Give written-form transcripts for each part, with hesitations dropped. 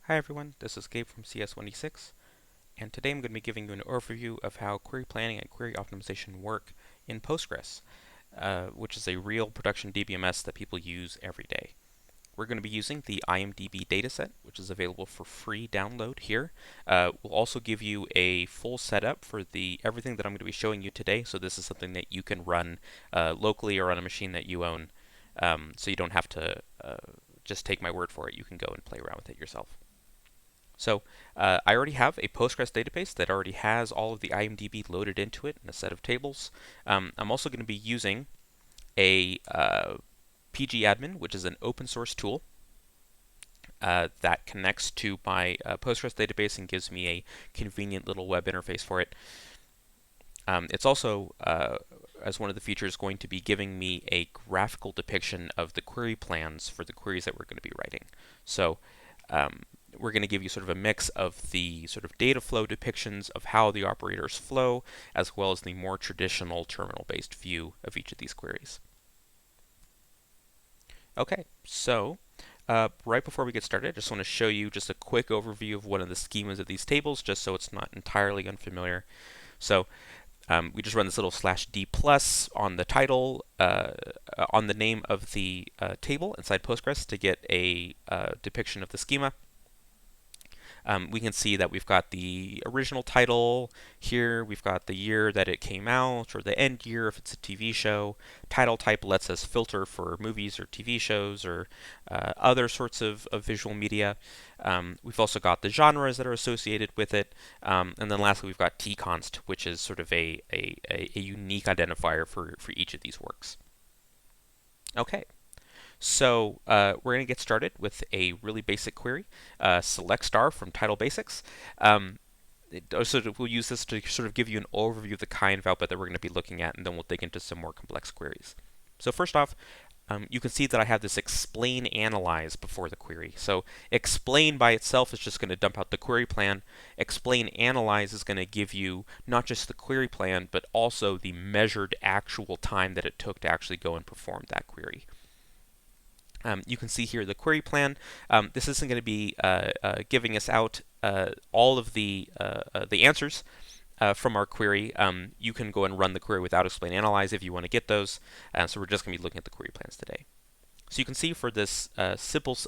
Hi everyone, this is Gabe from CS126, and today I'm going to be giving you an overview of how query planning and query optimization work in Postgres, which is a real production DBMS that people use every day. We're going to be using the IMDB dataset, which is available for free download here. We'll also give you a full setup for everything that I'm going to be showing you today, so this is something that you can run locally or on a machine that you own, so you don't have to just take my word for it. You can go and play around with it yourself. So I already have a Postgres database that already has all of the IMDB loaded into it in a set of tables. I'm also going to be using a pgadmin, which is an open source tool that connects to my Postgres database and gives me a convenient little web interface for it. It's also, as one of the features, going to be giving me a graphical depiction of the query plans for the queries that we're going to be writing. So we're going to give you sort of a mix of the sort of data flow depictions of how the operators flow, as well as the more traditional terminal-based view of each of these queries. Okay, so right before we get started, I just want to show you just a quick overview of one of the schemas of these tables, just so it's not entirely unfamiliar. So we just run this little /d plus on the title, on the name of the table inside Postgres to get a depiction of the schema. We can see that we've got the original title here, we've got the year that it came out, or the end year if it's a TV show. Title type lets us filter for movies or TV shows or other sorts of visual media. We've also got the genres that are associated with it. And then lastly, we've got tconst, which is sort of a unique identifier for each of these works. Okay. So we're going to get started with a really basic query, select star from title basics. We'll use this to sort of give you an overview of the kind of output that we're going to be looking at, and then we'll dig into some more complex queries. So first off, you can see that I have this explain analyze before the query. So explain by itself is just going to dump out the query plan. Explain analyze is going to give you not just the query plan, but also the measured actual time that it took to actually go and perform that query. You can see here the query plan. This isn't going to be giving us out all of the answers from our query. You can go and run the query without explain analyze if you want to get those. So we're just going to be looking at the query plans today. So you can see for this simple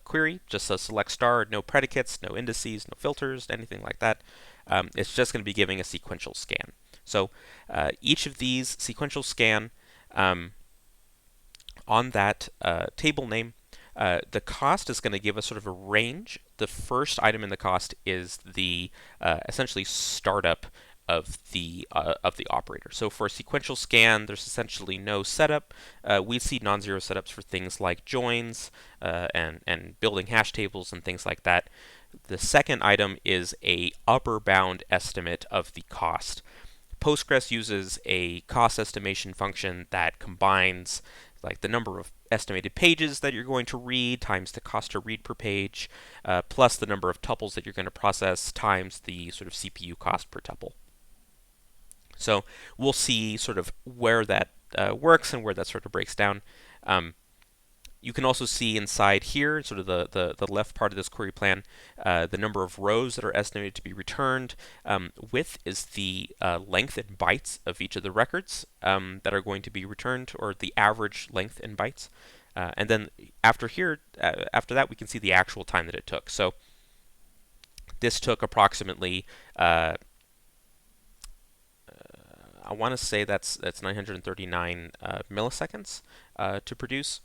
query, just a select star, no predicates, no indices, no filters, anything like that. It's just going to be giving a sequential scan. So each of these sequential scan on that table name, the cost is going to give us sort of a range. The first item in the cost is the essentially startup of the operator. So for a sequential scan, there's essentially no setup. We see non-zero setups for things like joins and building hash tables and things like that. The second item is a upper bound estimate of the cost. Postgres uses a cost estimation function that combines like the number of estimated pages that you're going to read times the cost to read per page, plus the number of tuples that you're going to process times the sort of CPU cost per tuple. So we'll see sort of where that works and where that sort of breaks down. You can also see inside here, sort of the left part of this query plan, the number of rows that are estimated to be returned. Width is the length in bytes of each of the records that are going to be returned, or the average length in bytes. And then after that, we can see the actual time that it took. So this took approximately, I want to say that's 939 milliseconds to produce.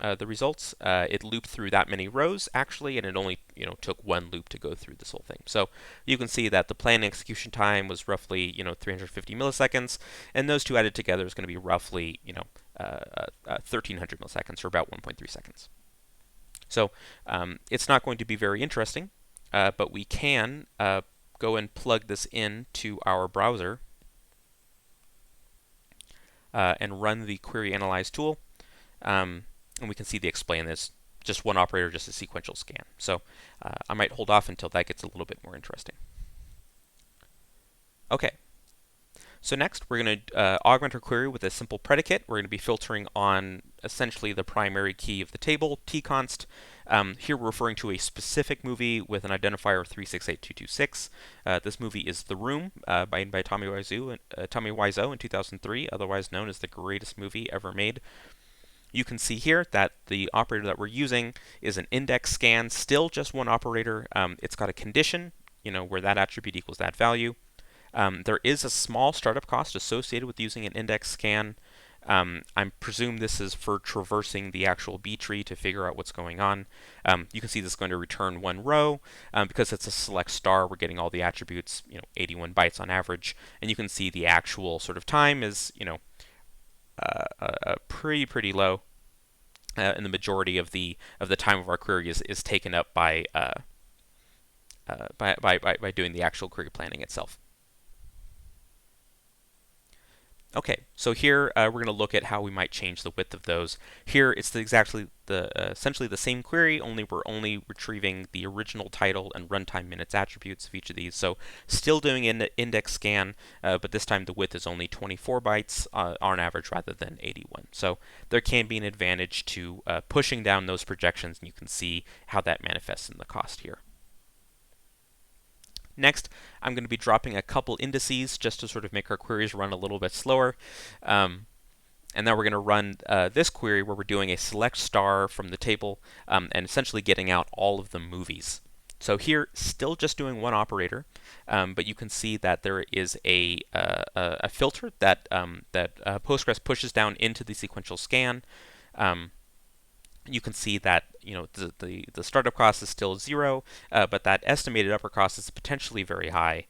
The results. It looped through that many rows actually, and it only took one loop to go through this whole thing. So you can see that the planned execution time was roughly 350 milliseconds, and those two added together is going to be roughly 1300 milliseconds, or about 1.3 seconds. So it's not going to be very interesting, but we can go and plug this into our browser and run the query analyze tool. And we can see the explain this, just one operator, just a sequential scan. So I might hold off until that gets a little bit more interesting. Okay, So next, we're going to augment our query with a simple predicate. We're going to be filtering on essentially the primary key of the table, tconst. Here we're referring to a specific movie with an identifier of 368226. This movie is The Room by Tommy Wiseau in 2003, otherwise known as the greatest movie ever made. You can see here that the operator that we're using is an index scan, still just one operator. It's got a condition, where that attribute equals that value. There is a small startup cost associated with using an index scan. I presume this is for traversing the actual B tree to figure out what's going on. You can see this is going to return one row. Because it's a select star, we're getting all the attributes, 81 bytes on average. And you can see the actual sort of time is, pretty low. And the majority of the time of our query is taken up by doing the actual query planning itself. Okay, so here we're going to look at how we might change the width of those. Here it's essentially the same query, only we're only retrieving the original title and runtime minutes attributes of each of these. So still doing an index scan, but this time the width is only 24 bytes on average rather than 81. So there can be an advantage to pushing down those projections, and you can see how that manifests in the cost here. Next, I'm going to be dropping a couple indices just to sort of make our queries run a little bit slower. And then we're going to run this query where we're doing a select star from the table and essentially getting out all of the movies. So here, still just doing one operator, but you can see that there is a filter that Postgres pushes down into the sequential scan. You can see that the startup cost is still 0, but that estimated upper cost is potentially very high.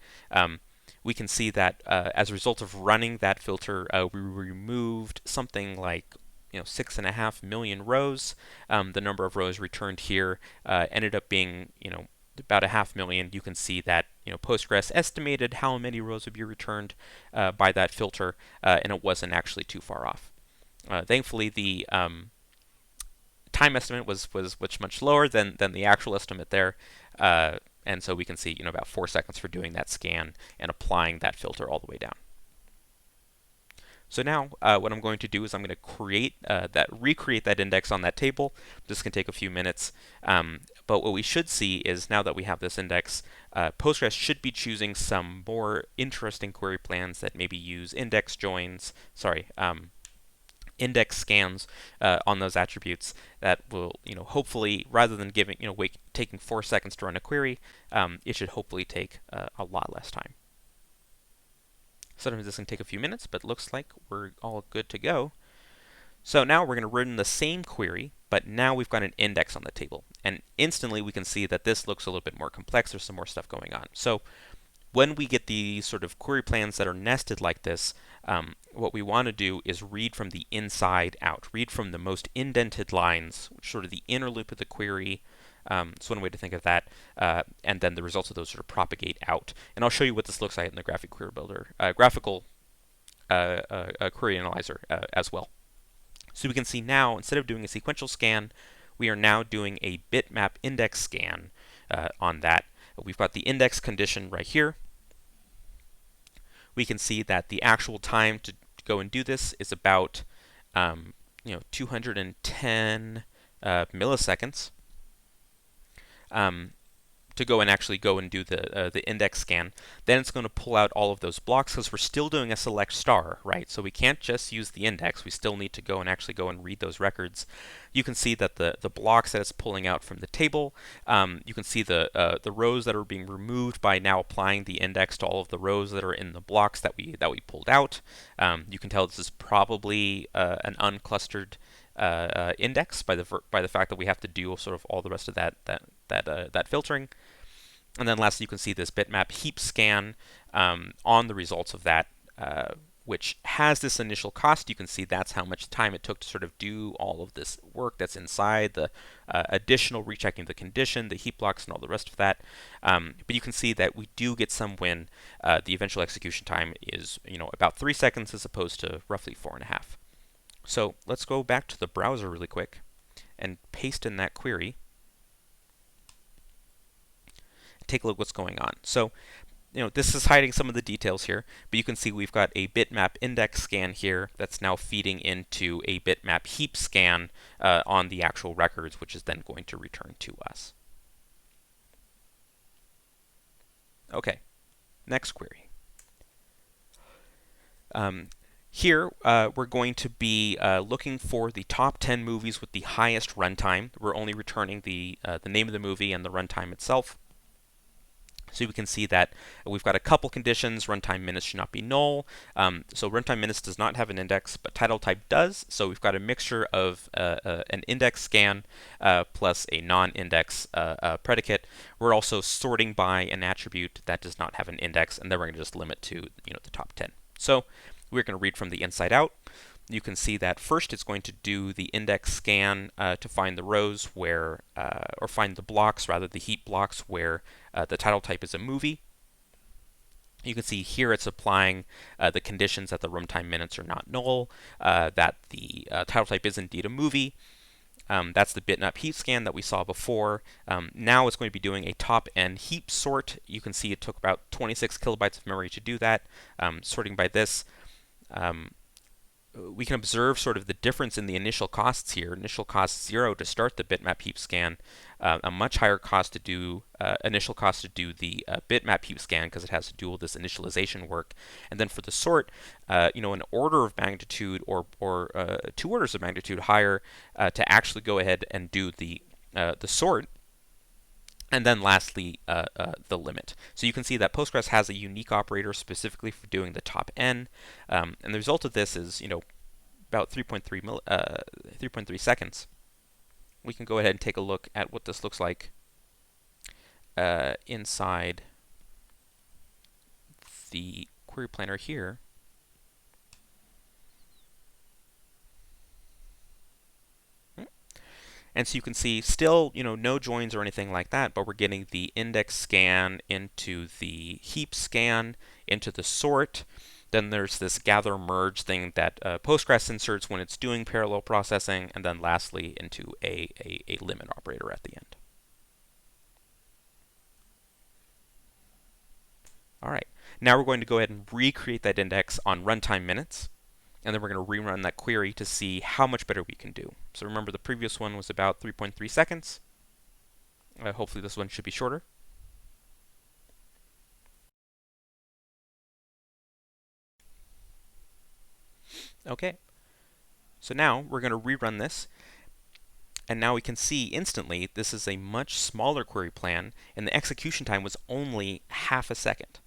We can see that as a result of running that filter, we removed something like 6.5 million rows. The number of rows returned here ended up being about 500,000. You can see that Postgres estimated how many rows would be returned by that filter, and it wasn't actually too far off. Thankfully, the time estimate was much lower than the actual estimate there, and so we can see about 4 seconds for doing that scan and applying that filter all the way down. So now what I'm going to do is I'm going to recreate that index on that table. This can take a few minutes, but what we should see is now that we have this index, Postgres should be choosing some more interesting query plans that maybe use index joins, index scans on those attributes that will, hopefully, rather than taking 4 seconds to run a query, it should hopefully take a lot less time. Sometimes this can take a few minutes, but it looks like we're all good to go. So now we're going to run the same query, but now we've got an index on the table. And instantly we can see that this looks a little bit more complex. There's some more stuff going on. So when we get these sort of query plans that are nested like this, what we want to do is read from the inside out, read from the most indented lines, which is sort of the inner loop of the query. It's one way to think of that, and then the results of those sort of propagate out. And I'll show you what this looks like in the graphical query analyzer as well. So we can see now, instead of doing a sequential scan, we are now doing a bitmap index scan on that. We've got the index condition right here. We can see that the actual time to go and do this is about 210 milliseconds to go and actually do the index scan. Then it's going to pull out all of those blocks because we're still doing a select star, right? So we can't just use the index. We still need to go and read those records. You can see that the blocks that it's pulling out from the table. You can see the rows that are being removed by now applying the index to all of the rows that are in the blocks that we pulled out. You can tell this is probably an unclustered index by the fact that we have to do sort of all the rest of that filtering. And then lastly, you can see this bitmap heap scan on the results of that, which has this initial cost. You can see that's how much time it took to sort of do all of this work that's inside, the additional rechecking the condition, the heap blocks, and all the rest of that. But you can see that we do get some when the eventual execution time is about 3 seconds as opposed to roughly 4.5. So let's go back to the browser really quick and paste in that query. Take a look what's going on. So this is hiding some of the details here, but you can see we've got a bitmap index scan here that's now feeding into a bitmap heap scan on the actual records, which is then going to return to us. Okay, next query. Here, we're going to be looking for the top 10 movies with the highest runtime. We're only returning the name of the movie and the runtime itself. So we can see that we've got a couple conditions. Runtime minutes should not be null. So runtime minutes does not have an index, but title type does. So we've got a mixture of an index scan plus a non-index predicate. We're also sorting by an attribute that does not have an index, and then we're going to just limit to the top 10. So we're going to read from the inside out. You can see that first it's going to do the index scan to find the rows where, or find the blocks, rather the heap blocks where the title type is a movie. You can see here it's applying the conditions that the runtime minutes are not null, that the title type is indeed a movie. That's the bitmap heap scan that we saw before. Now it's going to be doing a top n heap sort. You can see it took about 26 kilobytes of memory to do that. Sorting by this. We can observe sort of the difference in the initial costs here. Initial cost 0 to start the bitmap heap scan, a much higher cost to do initial cost to do the bitmap heap scan because it has to do all this initialization work. And then for the sort, an order of magnitude or 2 orders of magnitude higher to actually go ahead and do the sort. And then lastly, the limit. So you can see that Postgres has a unique operator specifically for doing the top n. And the result of this is, about 3.3 seconds. We can go ahead and take a look at what this looks like inside the query planner here. And so you can see still, no joins or anything like that, but we're getting the index scan into the heap scan, into the sort. Then there's this gather merge thing that Postgres inserts when it's doing parallel processing, and then lastly into a limit operator at the end. All right, now we're going to go ahead and recreate that index on runtime minutes. And then we're going to rerun that query to see how much better we can do. So remember the previous one was about 3.3 seconds. Hopefully this one should be shorter. Okay, so now we're going to rerun this. And now we can see instantly this is a much smaller query plan, and the execution time was only half a second.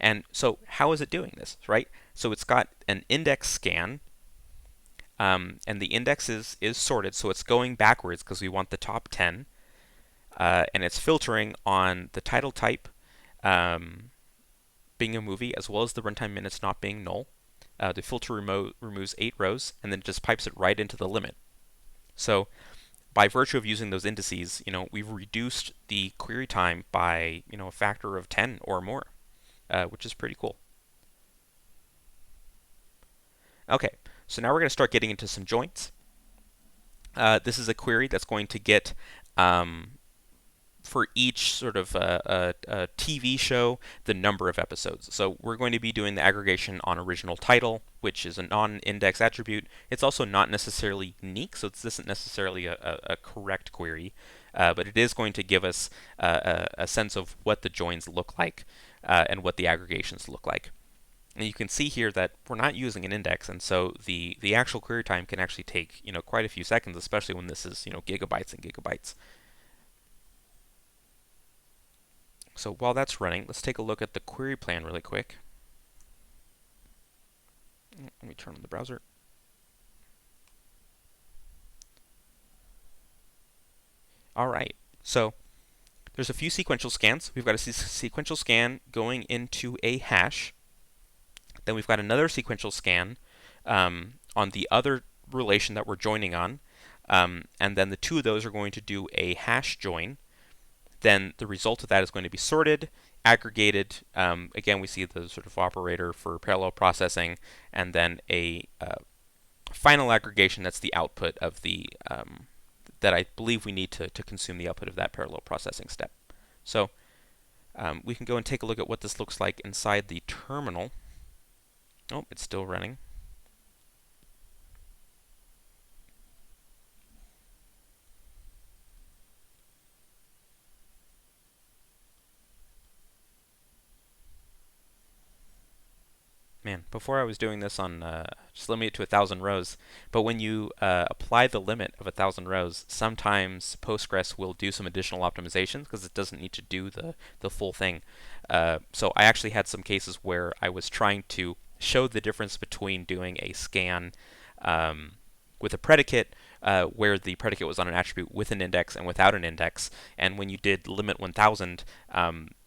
And so how is it doing this, right? So it's got an index scan, and the index is sorted, so it's going backwards because we want the top 10. And it's filtering on the title type being a movie, as well as the runtime minutes not being null. The filter removes 8 rows, and then just pipes it right into the limit. So by virtue of using those indices, we've reduced the query time by a factor of 10 or more. Which is pretty cool. Okay, so now we're going to start getting into some joins. This is a query that's going to get, for each sort of a TV show, the number of episodes. So we're going to be doing the aggregation on original title, which is a non-index attribute. It's also not necessarily unique, so this isn't necessarily a correct query, but it is going to give us a sense of what the joins look like. And what the aggregations look like. And you can see here that we're not using an index, and so the actual query time can actually take quite a few seconds, especially when this is gigabytes and gigabytes. So while that's running, let's take a look at the query plan really quick. Let me turn on the browser. All right, so there's a few sequential scans. We've got a sequential scan going into a hash. Then we've got another sequential scan on the other relation that we're joining on. And then the two of those are going to do a hash join. Then the result of that is going to be sorted, aggregated. Again, we see the sort of operator for parallel processing, and then a final aggregation that's the output of the that I believe we need to consume the output of that parallel processing step. So We can go and take a look at what this looks like inside the terminal. Oh, it's still running. Man, before I was doing this on just limit it to 1,000 rows, but when you apply the limit of 1,000 rows, sometimes Postgres will do some additional optimizations because it doesn't need to do the full thing. So I actually had some cases where I was trying to show the difference between doing a scan um, with a predicate where the predicate was on an attribute with an index and without an index. And when you did limit 1,000,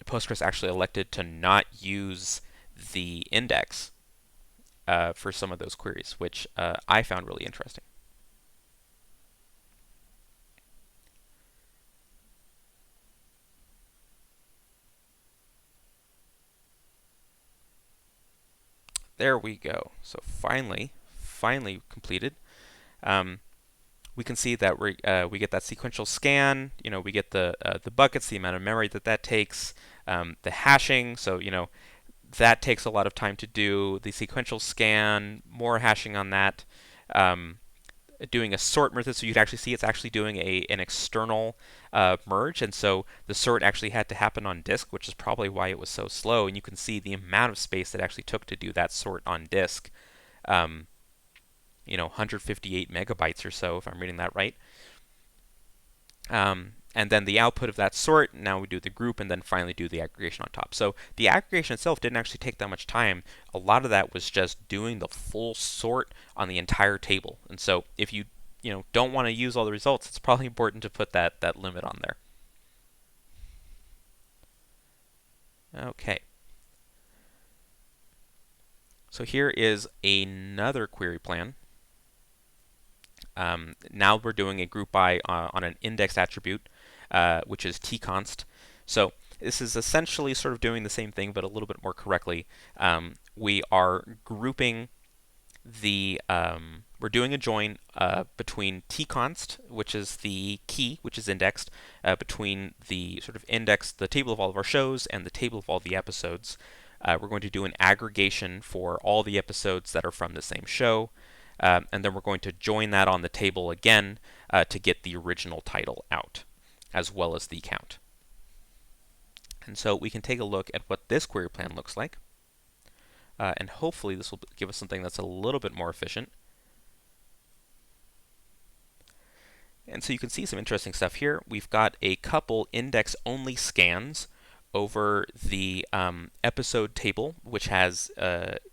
Postgres actually elected to not use the index for some of those queries, which I found really interesting. There we go. So finally completed. Um, we can see that we get that sequential scan. We get the buckets, the amount of memory that takes, the hashing. So that takes a lot of time to do. The sequential scan, more hashing on that. Um, Doing a sort method, so you can actually see it's actually doing an external merge, and so the sort actually had to happen on disk, which is probably why it was so slow. And you can see the amount of space that actually took to do that sort on disk. 158 megabytes or so, if I'm reading that right. And then the output of that sort, now we do the group and then finally do the aggregation on top. So the aggregation itself didn't actually take that much time. A lot of that was just doing the full sort on the entire table. And so if you don't want to use all the results, it's probably important to put that limit on there. Okay. So here is another query plan. Now we're doing a group by on an index attribute, which is tconst. So this is essentially sort of doing the same thing, but a little bit more correctly. We are grouping we're doing a join between tconst, which is the key, which is indexed, between the sort of index, the table of all of our shows, and the table of all the episodes. We're going to do an aggregation for all the episodes that are from the same show. And then we're going to join that on the table again to get the original title out, as well as the count. And so we can take a look at what this query plan looks like. And hopefully this will give us something that's a little bit more efficient. And so you can see some interesting stuff here. We've got a couple index-only scans over the episode table, which has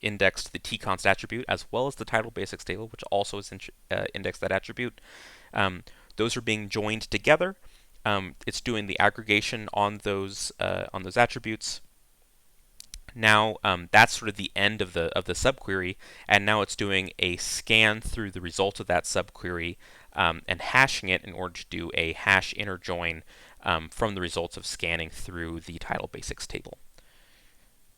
indexed the tconst attribute, as well as the title basics table, which also has indexed that attribute. Those are being joined together. It's doing the aggregation on those attributes. Now that's sort of the end of the subquery, and now it's doing a scan through the result of that subquery and hashing it in order to do a hash inner join from the results of scanning through the title basics table.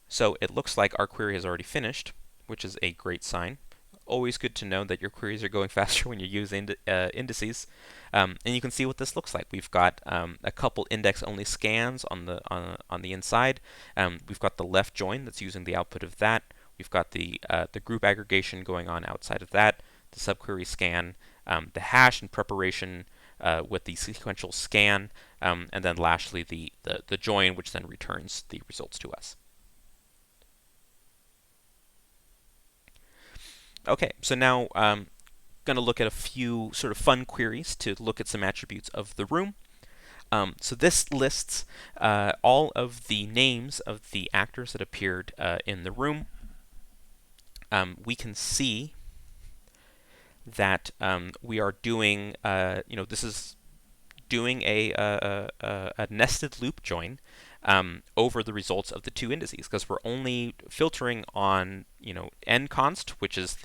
So it looks like our query has already finished, which is a great sign. Always good to know that your queries are going faster when you use indices. And you can see what this looks like. We've got a couple index-only scans on the inside. We've got the left join that's using the output of that. We've got the group aggregation going on outside of that, the subquery scan, the hash and preparation with the sequential scan, and then lastly the join, which then returns the results to us. Okay, so now I'm going to look at a few sort of fun queries to look at some attributes of the room. So this lists all of the names of the actors that appeared in the room. We can see that we are doing, this is doing a nested loop join over the results of the two indices, because we're only filtering on nconst, which is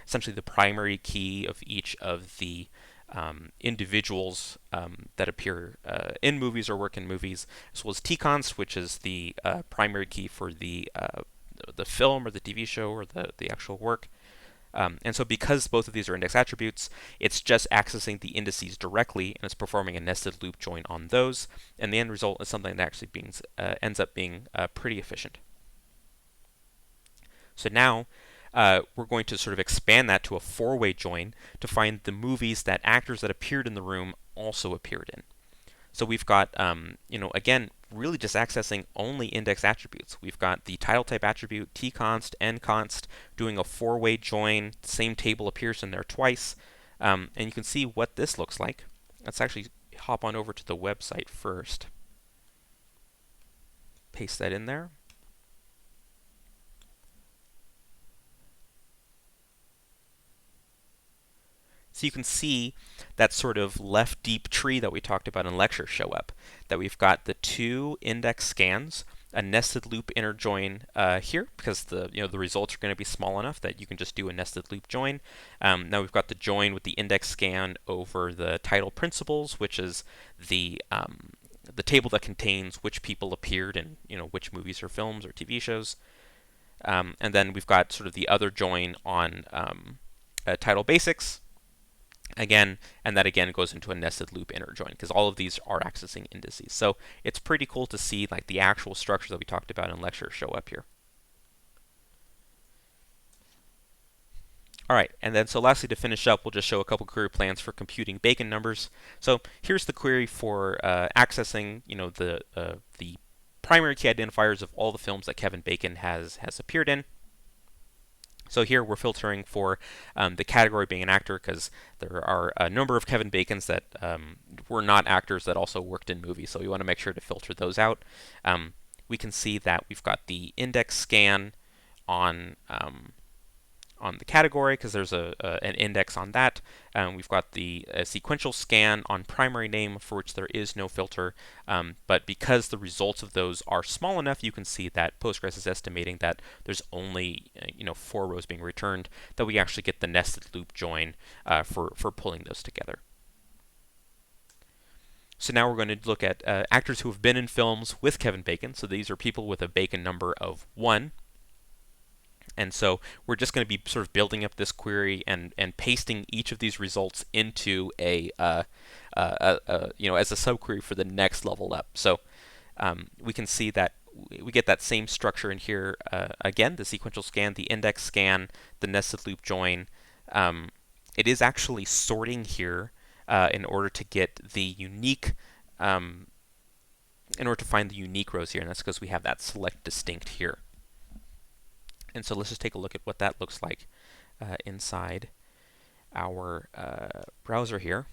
essentially the primary key of each of the individuals that appear in movies or work in movies, as well as tconst, which is the primary key for the film or the TV show or the actual work. And so because both of these are index attributes, it's just accessing the indices directly, and it's performing a nested loop join on those. And the end result is something that actually ends up being pretty efficient. So now we're going to sort of expand that to a four-way join to find the movies that actors that appeared in the room also appeared in. So we've got, again, really just accessing only index attributes. We've got the title type attribute, tconst, nconst, doing a four-way join. The same table appears in there twice. And you can see what this looks like. Let's actually hop on over to the website first. Paste that in there. So you can see that sort of left deep tree that we talked about in lecture show up. That we've got the two index scans, a nested loop inner join here because the results are going to be small enough that you can just do a nested loop join. Now we've got the join with the index scan over the title principals, which is the table that contains which people appeared in which movies or films or TV shows. And then we've got sort of the other join on title basics. Again, and that again goes into a nested loop inner join because all of these are accessing indices. So it's pretty cool to see like the actual structure that we talked about in lecture show up here. All right, and then so lastly to finish up, we'll just show a couple query plans for computing Bacon numbers. So here's the query for accessing the primary key identifiers of all the films that Kevin Bacon has appeared in. So here we're filtering for the category being an actor because there are a number of Kevin Bacons that were not actors that also worked in movies. So we want to make sure to filter those out. We can see that we've got the index scan on the category because there's an index on that. We've got the sequential scan on primary name for which there is no filter, but because the results of those are small enough, you can see that Postgres is estimating that there's only 4 rows being returned, that we actually get the nested loop join for pulling those together. So now we're going to look at actors who have been in films with Kevin Bacon. So these are people with a Bacon number of 1. And so we're just going to be sort of building up this query and pasting each of these results into as a subquery for the next level up. So we can see that we get that same structure in here again: the sequential scan, the index scan, the nested loop join. It is actually sorting here in order to get the unique. In order to find the unique rows here, and that's because we have that select distinct here. And so let's just take a look at what that looks like inside our browser here.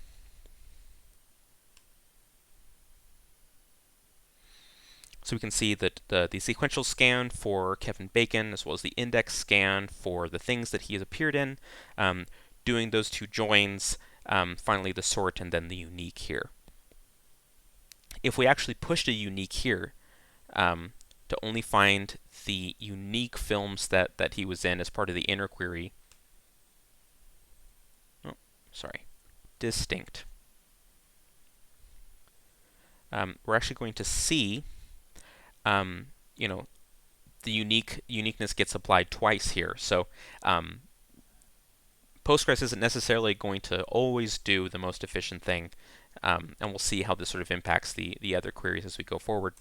So we can see that the sequential scan for Kevin Bacon, as well as the index scan for the things that he has appeared in, doing those two joins, finally the sort, and then the unique here. If we actually pushed a unique here, to only find the unique films that he was in as part of the inner query. Distinct. We're actually going to see, the uniqueness gets applied twice here. So Postgres isn't necessarily going to always do the most efficient thing, and we'll see how this sort of impacts the other queries as we go forward.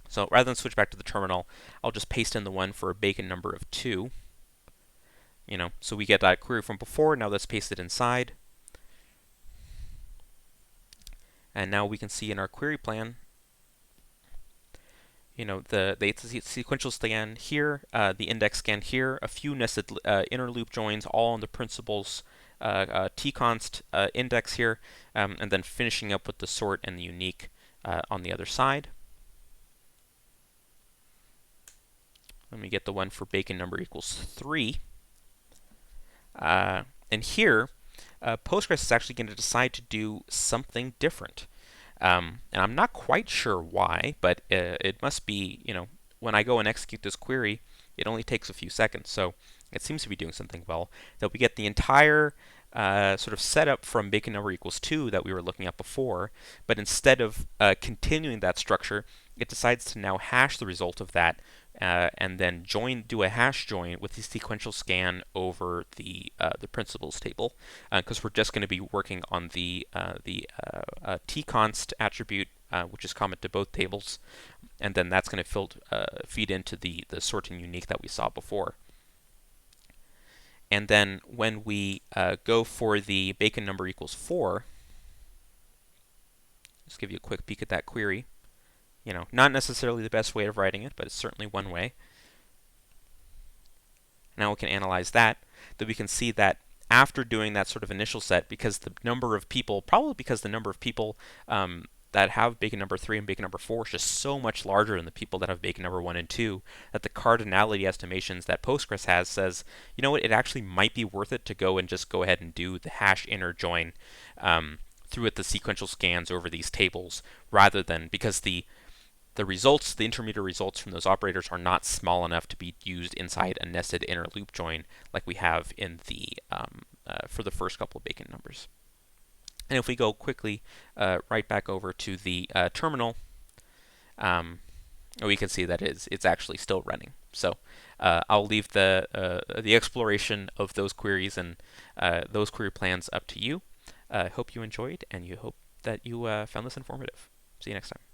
So rather than switch back to the terminal, I'll just paste in the one for a Bacon number of 2. So we get that query from before. Now let's paste it inside. And now we can see in our query plan, the sequential scan here, the index scan here, a few nested inner loop joins, all on the principals tconst index here, and then finishing up with the sort and the unique on the other side. Let me get the one for Bacon number equals 3. And here, Postgres is actually going to decide to do something different. And I'm not quite sure why, but it must be, when I go and execute this query, it only takes a few seconds. So it seems to be doing something well. That we get the entire sort of setup from Bacon number equals 2 that we were looking at before, but instead of continuing that structure, it decides to now hash the result of that and then do a hash join with the sequential scan over the principals table, because we're just going to be working on the tconst attribute, which is common to both tables, and then that's going to feed into the sorting unique that we saw before. And then when we go for the bacon number equals 4, just give you a quick peek at that query. Not necessarily the best way of writing it, but it's certainly one way. Now we can analyze that. Then we can see that after doing that sort of initial set, because the number of people, probably because the number of people that have bacon number 3 and bacon number 4 is just so much larger than the people that have bacon number 1 and 2, that the cardinality estimations that Postgres has says, you know what, it actually might be worth it to go ahead and do the hash inner join through the sequential scans over these tables, rather than, because the intermediate results from those operators are not small enough to be used inside a nested inner loop join like we have in for the first couple of bacon numbers. And if we go quickly right back over to the terminal, we can see that it's actually still running. So I'll leave the exploration of those queries and those query plans up to you. I hope you enjoyed, and you hope that you found this informative. See you next time.